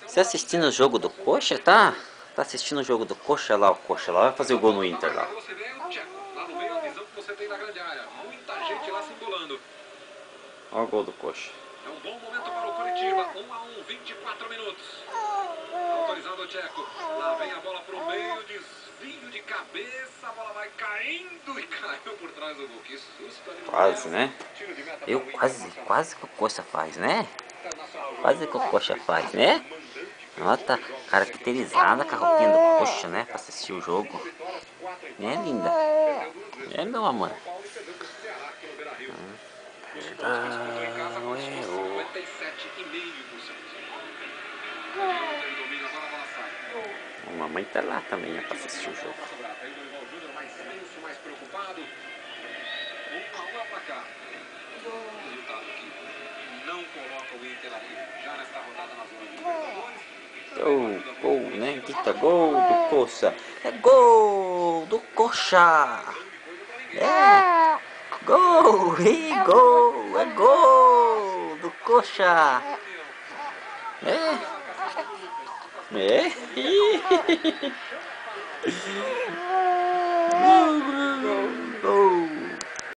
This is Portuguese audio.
Você assistindo o jogo do Coxa, tá? Tá assistindo o jogo do Coxa lá, o Coxa lá vai fazer o gol no Inter lá. Você vê o Tcheco, lá no meio a visão que você tem da grande área. Muita gente lá simulando. Olha o gol do Coxa. É um bom momento para o Curitiba. 1-1, 24 minutos. Autorizado o Tcheco. Lá vem a bola pro meio, desvio de cabeça, a bola vai caindo e caiu por trás do gol. Que susto ali no Quase, Gabriel. né? Eu quase que o Coxa faz, né? Quase que o Coxa faz, né? Ó, tá caracterizada com a roupinha do Coxa, né? Pra assistir o jogo. Né, linda? É, meu amor. Perdão é o... 57,5%. A mamãe tá lá também, é pra assistir o jogo. Aí o Dorival Júnior mais tenso, mais preocupado. 1-1 é pra cá. Resultado que não coloca o Inter aqui já nesta rodada na zona de Libertadores. Gol, né? Grita gol do Coxa. É gol do Coxa. É. Gol, gol, é gol do Coxa. É. É. Gol, gol.